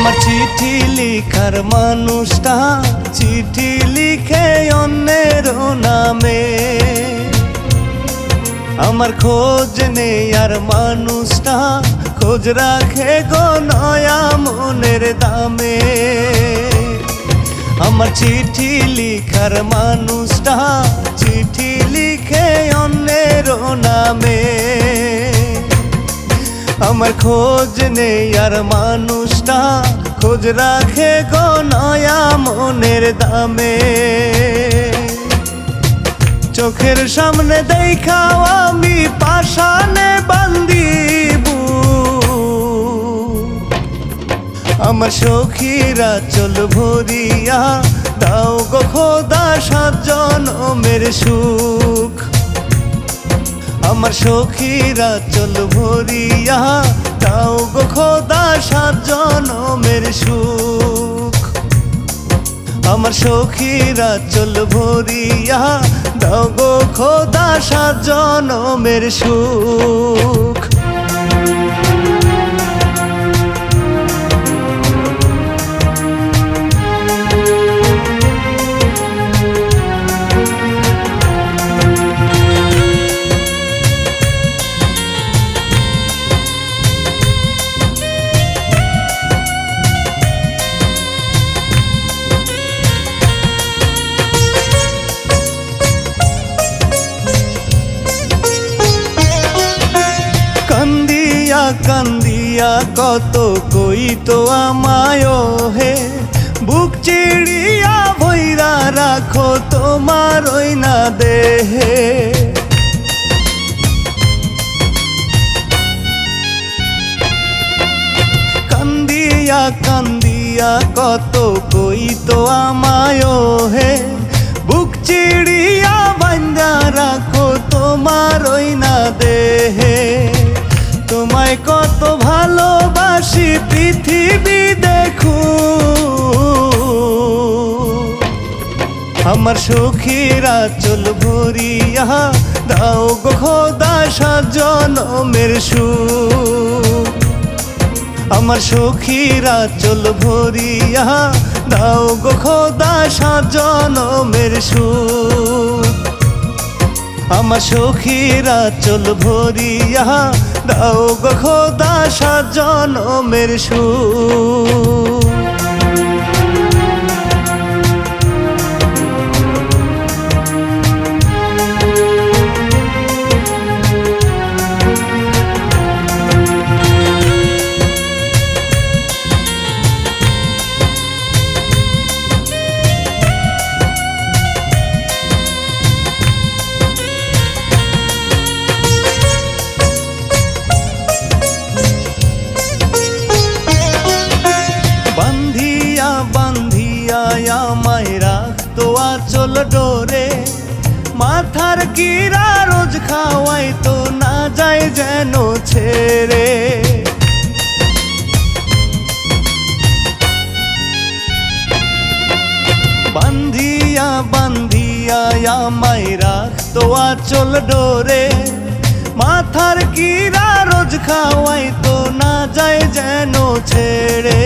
আমার চিঠি লিখার মানুষটা চিঠি লিখে অন্যের নামে, আমার খোঁজ নেই আর মানুষটা খোঁজ রাখে গো নয়া মনের দামে। আমার চিঠি লিখার মানুষটা চিঠি লিখে অন্যের নামে, আমার খোঁজ নেই আর মানুষটা খোঁজ রাখে গো নয়া মনের দামে। চোখের সামনে দেখাও আমি পাষাণে বান্দিব, আমার সখীরা চল ভরিয়া দাও গো খোদা 7 জনমের সুখ। আমার সখীরা চল ভরিয়া দাও গো খোদা 7 জনমের সুখ। আমার সখীরা চল ভরিয়া দাও গো খোদা 7 জনমের সুখ। কান্দিয়া কত কই তো আমায় হে, বুক চিড়িয়া ভৈরা রাখো তোমার ওই না দেহে। কান্দিয়া কান্দিয়া কত কই তো আমায় হে, বুক চিড়িয়া বান্ধা রাখো তোমার ওই না দেহে। তোমায় কত ভালোবাসি পৃথিবী দেখু, আমার সখীরা চল ভরিয়া দাও গো খোদা 7 জনমের সুখ। আমার সখীরা চল ভরিয়া দাও গো খোদা 7 জনমের সুখ। আমার সখীরা চল ভরিয়া দাও গো খোদা 7 জনমের সুখ। আমায় রাখতো আঁচল ডোরে, মাথার কিরা রোজ খাওয়াই তো না যায় যেন ছেড়ে। বান্ধিয়া বান্ধিয়া আমায় রাখতো আঁচল ডোরে, মাথার কিরা রোজ খাওয়াই তো না যায় যেন ছেড়ে।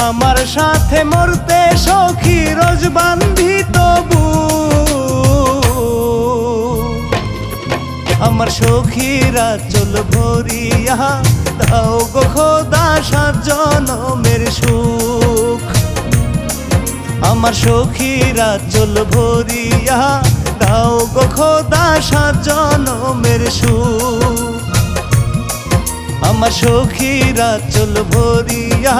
আমার সাথে মরতে সখী রোজ বান্ধি তবু, আমার সখীরা চল ভরিয়া দাও গো খোদা 7 জনমের সুখ। আমার সখীরা চল ভরিয়া দাও গো খোদা 7 জনমের সুখ। আমার সখীরা চল ভরিয়া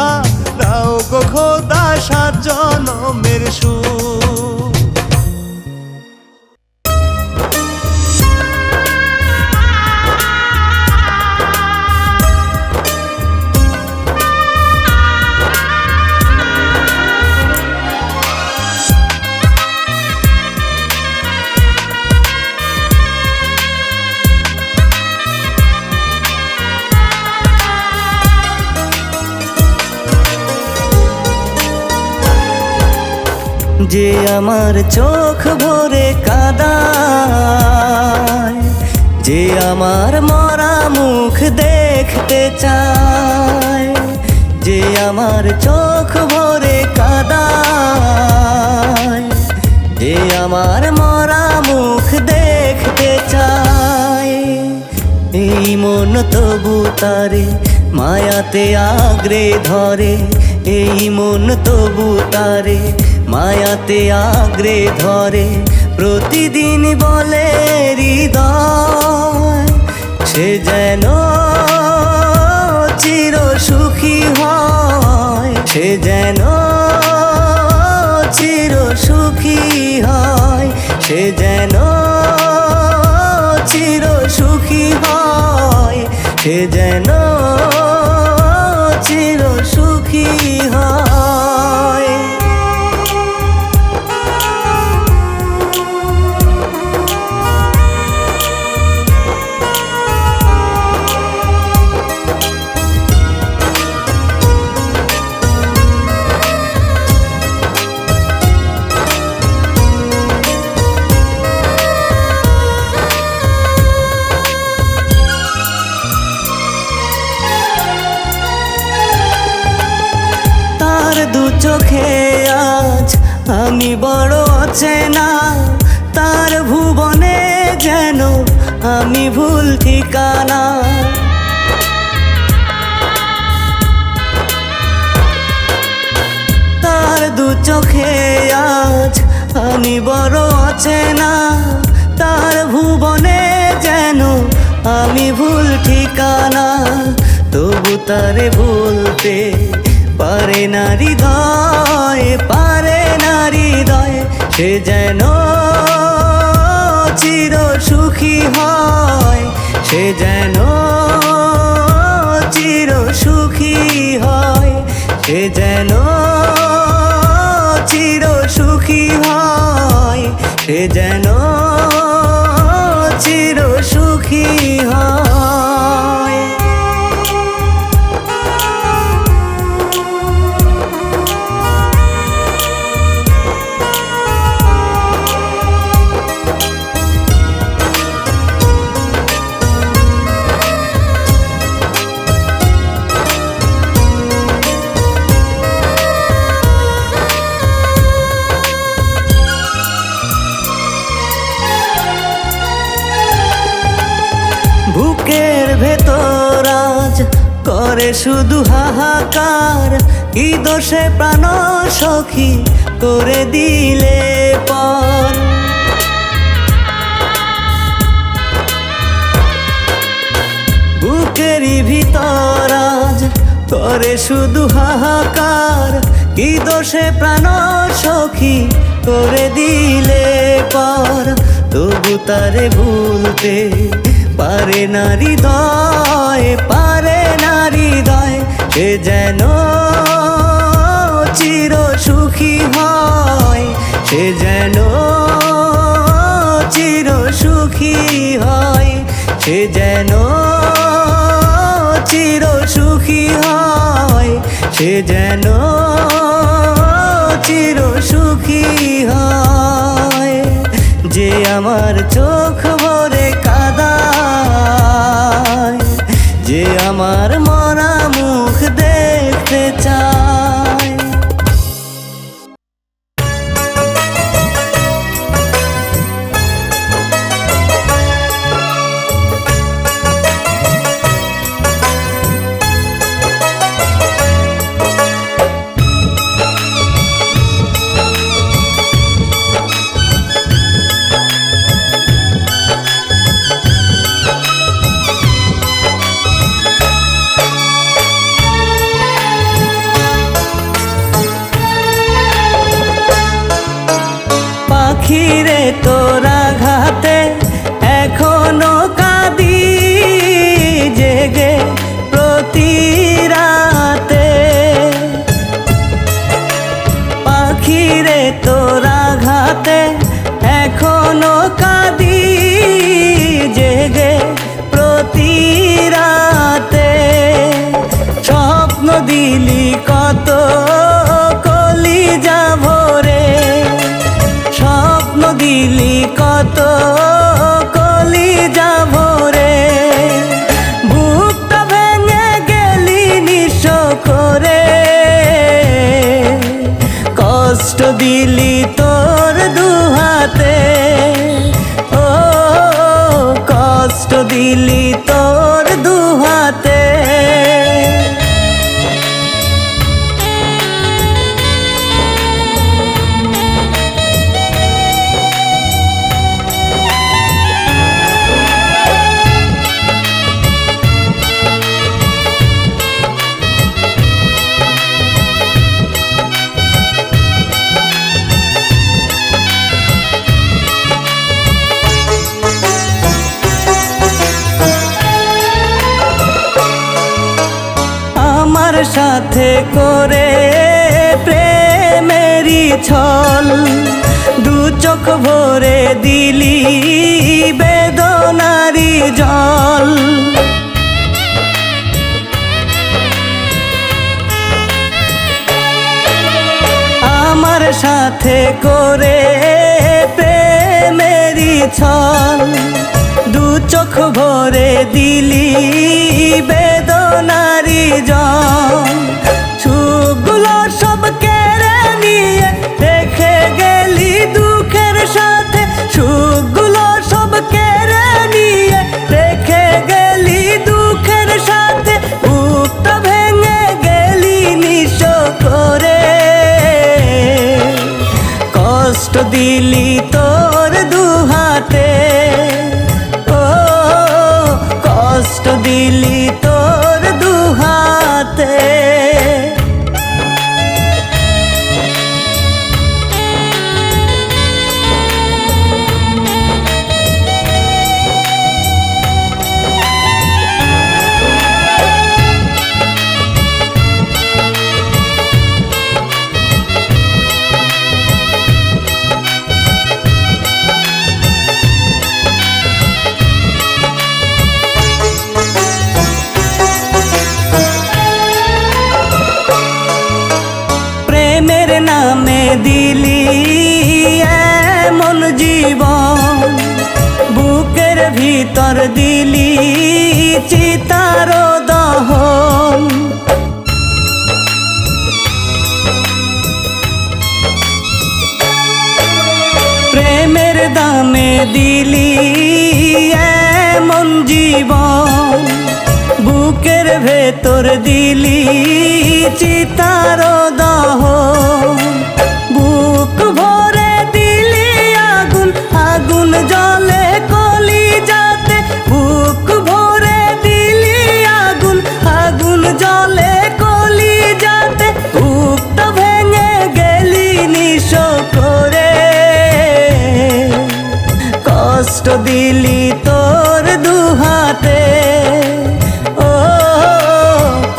দাও গো খোদা 7 জনমের সুখ। যে আমার চোখ ভরে কাঁদায়, যে আমার মরা মুখ দেখতে চায়, যে আমার চোখ ভরে কাঁদায়, যে আমার মরা মুখ দেখতে চায়। এই মন তবু তারে মায়াতে আগ্রে ধরে, এই মন তবু তারে মায়াতে আগ্রে ধরে। প্রতিদিন বলে হৃদয় সে যেন চির সুখী হয়, সে যেন চির সুখী হয়, সে যেন চির সুখী হয়, সে যেন চির সুখী হয়। দু চোখে আজ আমি বড় অচেনা, তার ভুবনে যেন আমি ভুল ঠিকানা। তার দু চোখে আজ আমি বড় অচেনা, তার ভুবনে যেন আমি ভুল ঠিকানা। তবু তারে ভুলতে পারে না হৃদয়, পারে না হৃদয়, সে যেন চির সুখী হয়, সে যেন চির সুখী হয়, সে যেন চির সুখী হয়, সে যেন চির সুখী হয়। বুকের ভেতর আজ করে শুধু হাহাকার, কি দোষে প্রাণ সখী করে দিলে পর। বুকেরই ভিতর আজ করে শুধু হাহাকার, কি দোষে প্রাণ সখী করে দিলে পর। তবু তারে ভুলতে পারে না হৃদয়, পারে না হৃদয়, সে যেন চির সুখী হয়, সে যেন চির সুখী হয়, সে যেন চির সুখী হয়, সে যেন চির সুখী হয়। যে আমার চোখ ভরে কাঁদায়, যে আমার মরা মুখ দেখতে চায়। পাখিরে তোরা ঘাতে এখনো কাঁদি জেগে প্রতি রাতে। পাখিরে তোরা ঘাতে এখনো কাঁদি জেগে প্রতি রাতে। স্বপ্ন দিলি কত কলিজা ভরে, স্বপ্ন দিলি দিলি তোর দুহাতে, ও কষ্ট দিলি তোর দুহাতে। আমার সাথে করে প্রেমেরই ছল, দু চোখ ভরে দিলি বেদনারি জল। আমার সাথে করে প্রেমেরই ছল, দু চোখ ভরে দিলি বেদনারি জল। সুখগুলো সব কেড়ে নিয়ে রেখে গেলি দুঃখের সাথে, সুখগুলো সব কেড়ে নিয়ে রেখে গেলি দুঃখের সাথে। বুকটা ভেঙে গেলি নিঃস করে, কষ্ট দিলি তোর দুহাতে, ও কষ্ট দিলি তোর দুহাতে। প্রেমের নামে দিলি এমন জীবন, বুকের ভিতর দিলি চিতার দহন। প্রেমের দামে দিলি এমন জীবন, বুকের ভেতর দিলি চিতার দহন। বুক ভরে দিলি আগুন, আগুন জ্বলে কলিজাতে। বুক ভরে দিলি আগুন, আগুন জ্বলে কলিজাতে। বুকটা ভেঙে গেলি নিঃস করে, কষ্ট দিলি তোর দুহাতে, ও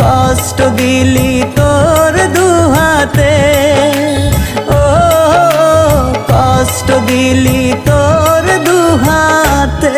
কষ্ট দিলি তোর দুহাতে, ও কষ্ট দিলি তোর দুহাতে।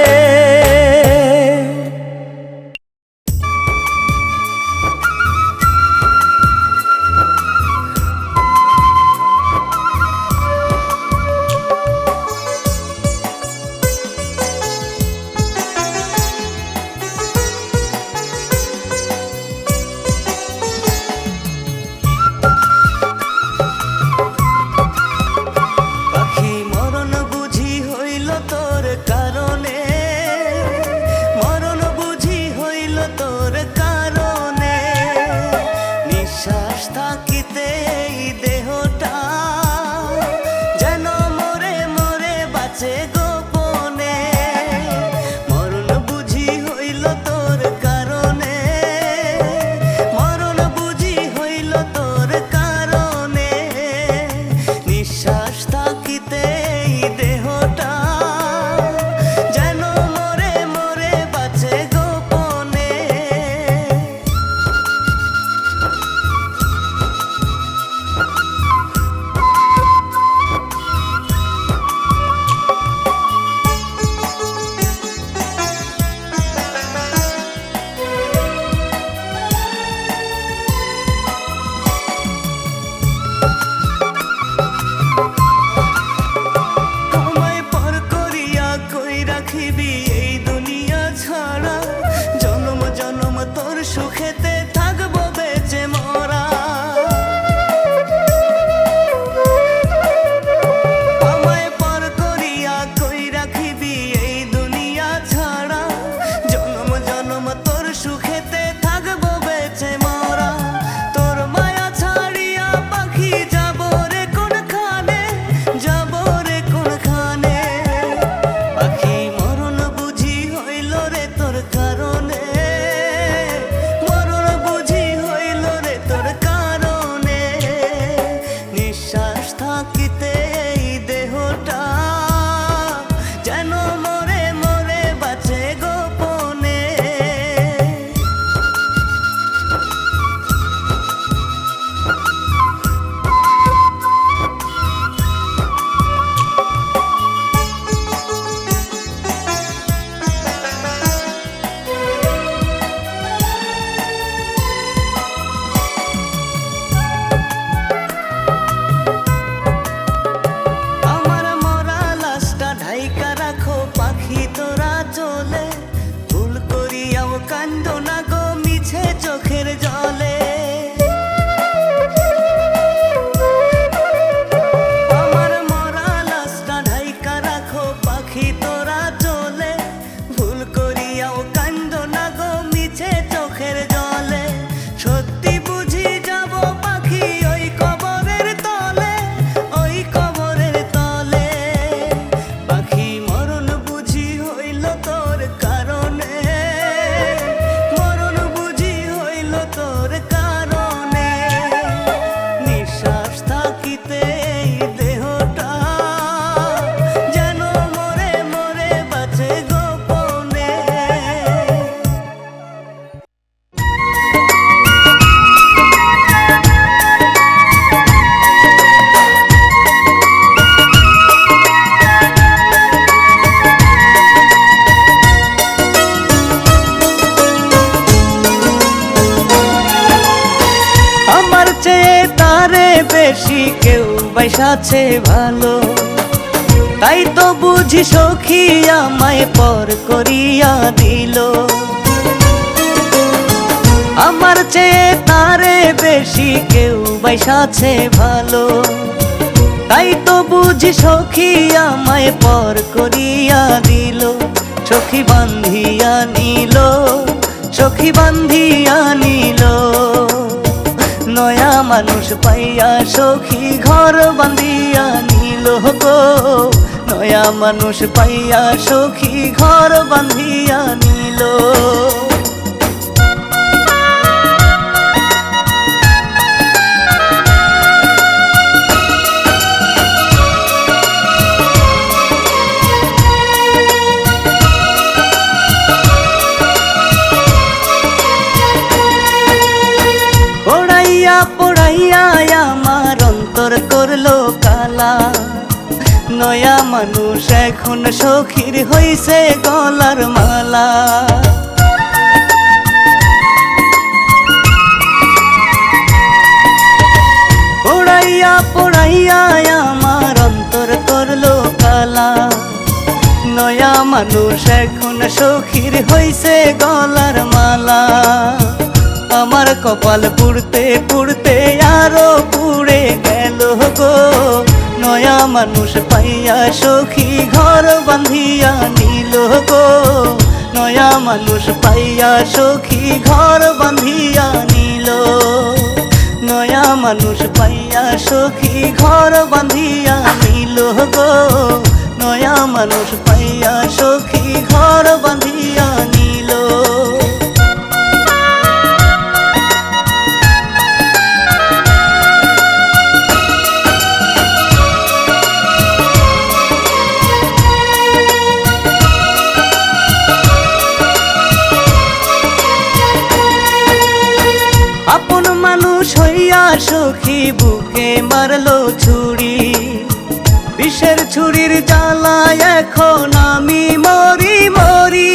বেশি কেউ বাইসাছে ভালো, তাই তো বুঝি সখী আমায় পর করিয়া দিল। আমার চেয়ে তারে বেশি কেউ বাইসাছে ভালো, তাই তো বুঝি সখী আমায় পর করিয়া দিল। সখী বান্ধিয়া নিল, সখী বান্ধিয়া নিল, নয়া মানুষ পাইয়া সখী ঘর বান্ধিয়া নিল গো। নয়া মানুষ পাইয়া সখী ঘর বান্ধিয়া নিল। পোড়াইয়া আমার অন্তর করলো কালা, নয়া মানুষ এখন সখীর হইছে গলার মালা। পোড়াইয়া আমার অন্তর করলো কালা, নয়া মানুষ এখন সখীর হইছে গলার মালা। আমার কপাল পুড়তে পুড়তে আরো পুড়ে গেল গো। নয়া মানুষ পাইয়া সখী ঘর বান্ধিয়া নিল গো। নয়া মানুষ পাইয়া সখী ঘর বান্ধিয়া নিল। নয়া মানুষ পাইয়া সখী ঘর বান্ধিয়া নিল গো। নয়া মানুষ পাইয়া সখী ঘর বান্ধিয়া নিল। আপন মানুষ হইয়া সখী বুকে মারলো ছুরি, বিষের ছুরির জ্বালায় এখন আমি মরি মরি।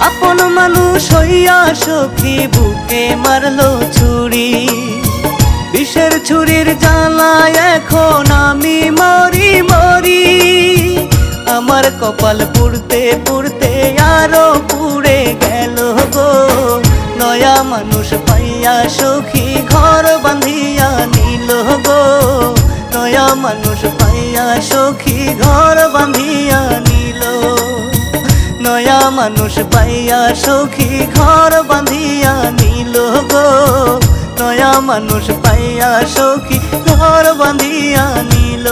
আপন মানুষ হইয়া সখী বুকে মারলো ছুরি, বিষের ছুরির জ্বালায় এখন আমি মরি মরি। আমার কপাল পুড়তে পুড়তে আরো পুড়ে গেল গো। নয়া মানুষ পাইয়া সখী ঘর বান্ধিয়া নিল গো। নয়া মানুষ পাইয়া সখী ঘর বান্ধিয়া নিল। নয়া মানুষ পাইয়া সখী ঘর বান্ধিয়া নিল গো। নয়া মানুষ পাইয়া সখী ঘর বান্ধিয়া নিল।